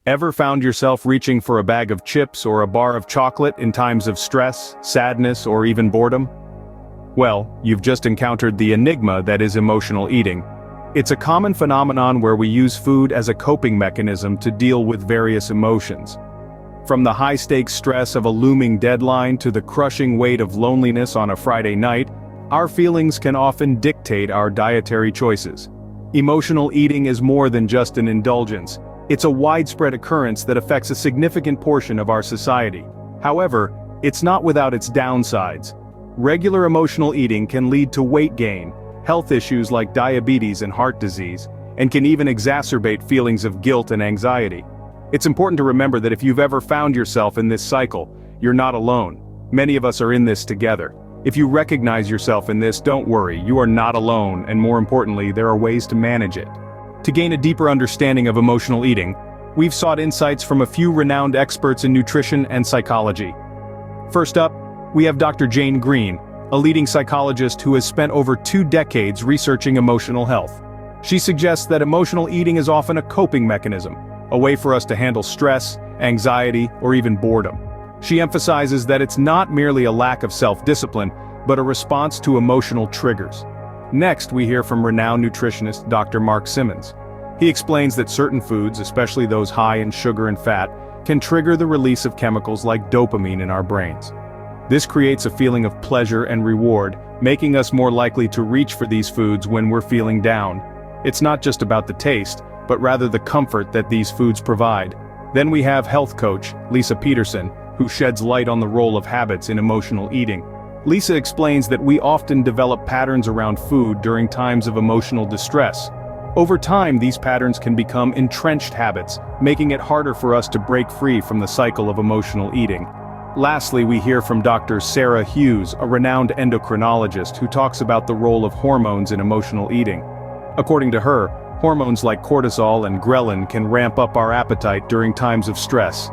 Ever found yourself reaching for a bag of chips or a bar of chocolate in times of stress, sadness, or even boredom? Well, you've just encountered the enigma that is emotional eating. It's a common phenomenon where we use food as a coping mechanism to deal with various emotions. From the high-stakes stress of a looming deadline to the crushing weight of loneliness on a Friday night, our feelings can often dictate our dietary choices. Emotional eating is more than just an indulgence. It's a widespread occurrence that affects a significant portion of our society. However, it's not without its downsides. Regular emotional eating can lead to weight gain, health issues like diabetes and heart disease, and can even exacerbate feelings of guilt and anxiety. It's important to remember that if you've ever found yourself in this cycle, you're not alone. Many of us are in this together. If you recognize yourself in this, don't worry, you are not alone, and more importantly, there are ways to manage it. To gain a deeper understanding of emotional eating, we've sought insights from a few renowned experts in nutrition and psychology. First up, we have Dr. Jane Green, a leading psychologist who has spent over 2 decades researching emotional health. She suggests that emotional eating is often a coping mechanism, a way for us to handle stress, anxiety, or even boredom. She emphasizes that it's not merely a lack of self-discipline, but a response to emotional triggers. Next, we hear from renowned nutritionist Dr. Mark Simmons. He explains that certain foods, especially those high in sugar and fat, can trigger the release of chemicals like dopamine in our brains. This creates a feeling of pleasure and reward, making us more likely to reach for these foods when we're feeling down. It's not just about the taste, but rather the comfort that these foods provide. Then we have health coach Lisa Peterson, who sheds light on the role of habits in emotional eating. Lisa explains that we often develop patterns around food during times of emotional distress. Over time, these patterns can become entrenched habits, making it harder for us to break free from the cycle of emotional eating. Lastly, we hear from Dr. Sarah Hughes, a renowned endocrinologist who talks about the role of hormones in emotional eating. According to her, hormones like cortisol and ghrelin can ramp up our appetite during times of stress.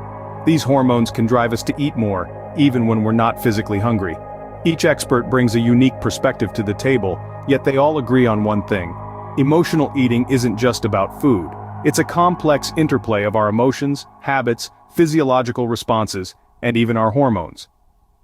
These hormones can drive us to eat more, even when we're not physically hungry. Each expert brings a unique perspective to the table, yet they all agree on one thing. Emotional eating isn't just about food. It's a complex interplay of our emotions, habits, physiological responses, and even our hormones.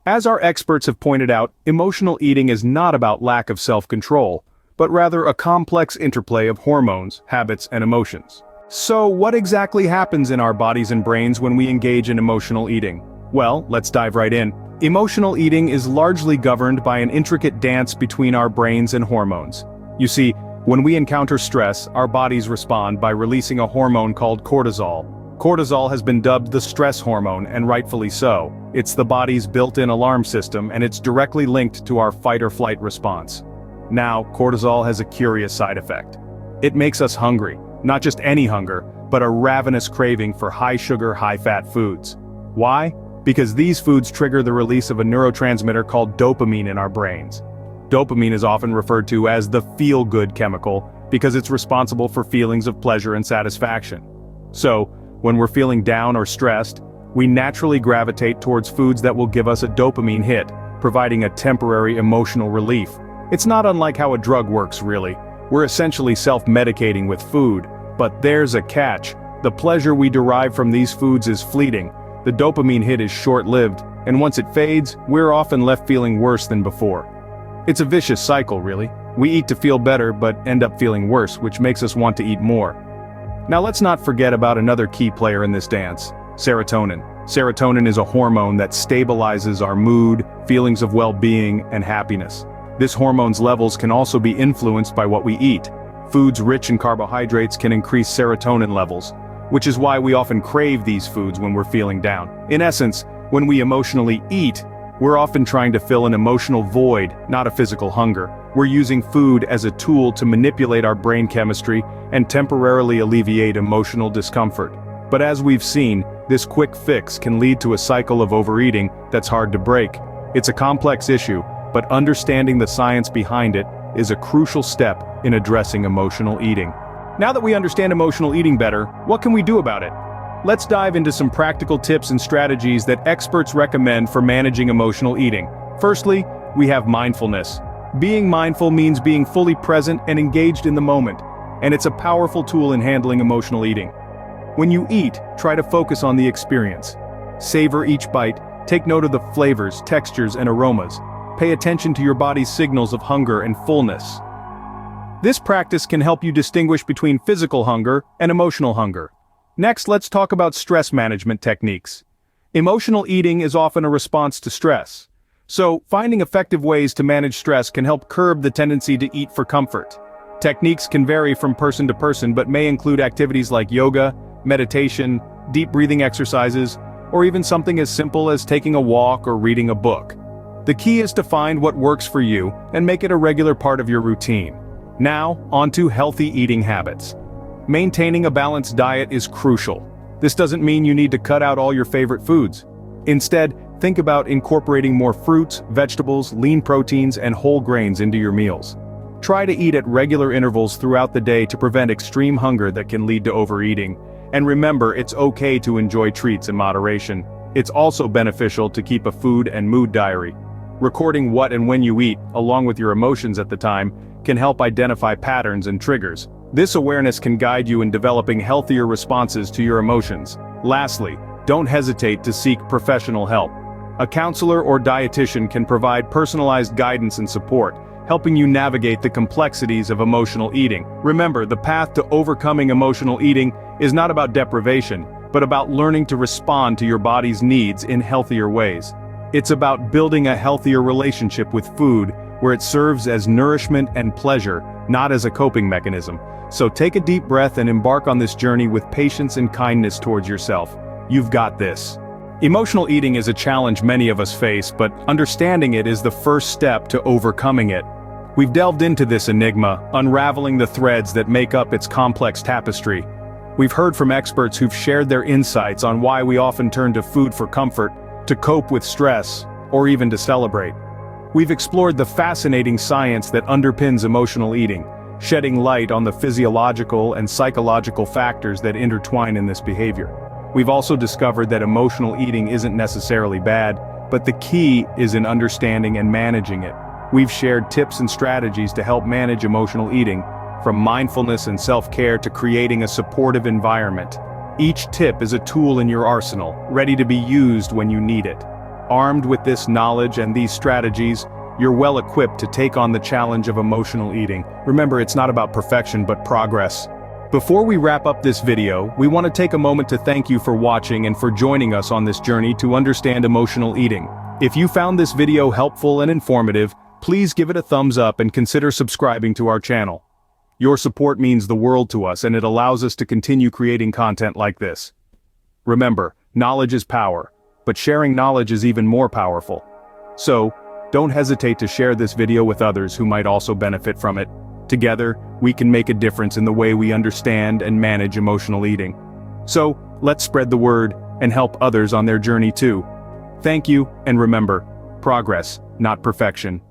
As our experts have pointed out, emotional eating is not about lack of self-control, but rather a complex interplay of hormones, habits, and emotions. So, what exactly happens in our bodies and brains when we engage in emotional eating? Well, let's dive right in. Emotional eating is largely governed by an intricate dance between our brains and hormones. You see, when we encounter stress, our bodies respond by releasing a hormone called cortisol. Cortisol has been dubbed the stress hormone, and rightfully so. It's the body's built-in alarm system, and it's directly linked to our fight-or-flight response. Now, cortisol has a curious side effect. It makes us hungry, not just any hunger, but a ravenous craving for high-sugar, high-fat foods. Why? Because these foods trigger the release of a neurotransmitter called dopamine in our brains. Dopamine is often referred to as the feel-good chemical because it's responsible for feelings of pleasure and satisfaction. So, when we're feeling down or stressed, we naturally gravitate towards foods that will give us a dopamine hit, providing a temporary emotional relief. It's not unlike how a drug works, really. We're essentially self-medicating with food, but there's a catch. The pleasure we derive from these foods is fleeting. The dopamine hit is short-lived, and once it fades, we're often left feeling worse than before. It's a vicious cycle, really. We eat to feel better, but end up feeling worse, which makes us want to eat more. Now let's not forget about another key player in this dance, serotonin. Serotonin is a hormone that stabilizes our mood, feelings of well-being, and happiness. This hormone's levels can also be influenced by what we eat. Foods rich in carbohydrates can increase serotonin levels, which is why we often crave these foods when we're feeling down. In essence, when we emotionally eat, we're often trying to fill an emotional void, not a physical hunger. We're using food as a tool to manipulate our brain chemistry and temporarily alleviate emotional discomfort. But as we've seen, this quick fix can lead to a cycle of overeating that's hard to break. It's a complex issue, but understanding the science behind it is a crucial step in addressing emotional eating. Now that we understand emotional eating better, what can we do about it? Let's dive into some practical tips and strategies that experts recommend for managing emotional eating. Firstly, we have mindfulness. Being mindful means being fully present and engaged in the moment, and it's a powerful tool in handling emotional eating. When you eat, try to focus on the experience. Savor each bite, take note of the flavors, textures, and aromas. Pay attention to your body's signals of hunger and fullness. This practice can help you distinguish between physical hunger and emotional hunger. Next, let's talk about stress management techniques. Emotional eating is often a response to stress. So, finding effective ways to manage stress can help curb the tendency to eat for comfort. Techniques can vary from person to person but may include activities like yoga, meditation, deep breathing exercises, or even something as simple as taking a walk or reading a book. The key is to find what works for you and make it a regular part of your routine. Now, onto healthy eating habits. Maintaining a balanced diet is crucial. This doesn't mean you need to cut out all your favorite foods. Instead, think about incorporating more fruits, vegetables, lean proteins, and whole grains into your meals. Try to eat at regular intervals throughout the day to prevent extreme hunger that can lead to overeating. And remember, it's okay to enjoy treats in moderation. It's also beneficial to keep a food and mood diary. Recording what and when you eat, along with your emotions at the time, can help identify patterns and triggers. This awareness can guide you in developing healthier responses to your emotions. Lastly, don't hesitate to seek professional help. A counselor or dietitian can provide personalized guidance and support, helping you navigate the complexities of emotional eating. Remember, the path to overcoming emotional eating is not about deprivation, but about learning to respond to your body's needs in healthier ways. It's about building a healthier relationship with food, where it serves as nourishment and pleasure, not as a coping mechanism. So take a deep breath and embark on this journey with patience and kindness towards yourself. You've got this. Emotional eating is a challenge many of us face, but understanding it is the first step to overcoming it. We've delved into this enigma, unraveling the threads that make up its complex tapestry. We've heard from experts who've shared their insights on why we often turn to food for comfort, to cope with stress, or even to celebrate. We've explored the fascinating science that underpins emotional eating, shedding light on the physiological and psychological factors that intertwine in this behavior. We've also discovered that emotional eating isn't necessarily bad, but the key is in understanding and managing it. We've shared tips and strategies to help manage emotional eating, from mindfulness and self-care to creating a supportive environment. Each tip is a tool in your arsenal, ready to be used when you need it. Armed with this knowledge and these strategies, you're well equipped to take on the challenge of emotional eating. Remember, it's not about perfection but progress. Before we wrap up this video, we want to take a moment to thank you for watching and for joining us on this journey to understand emotional eating. If you found this video helpful and informative, please give it a thumbs up and consider subscribing to our channel. Your support means the world to us, and it allows us to continue creating content like this. Remember, knowledge is power, but sharing knowledge is even more powerful. So, don't hesitate to share this video with others who might also benefit from it. Together, we can make a difference in the way we understand and manage emotional eating. So, let's spread the word and help others on their journey too. Thank you, and remember, progress, not perfection.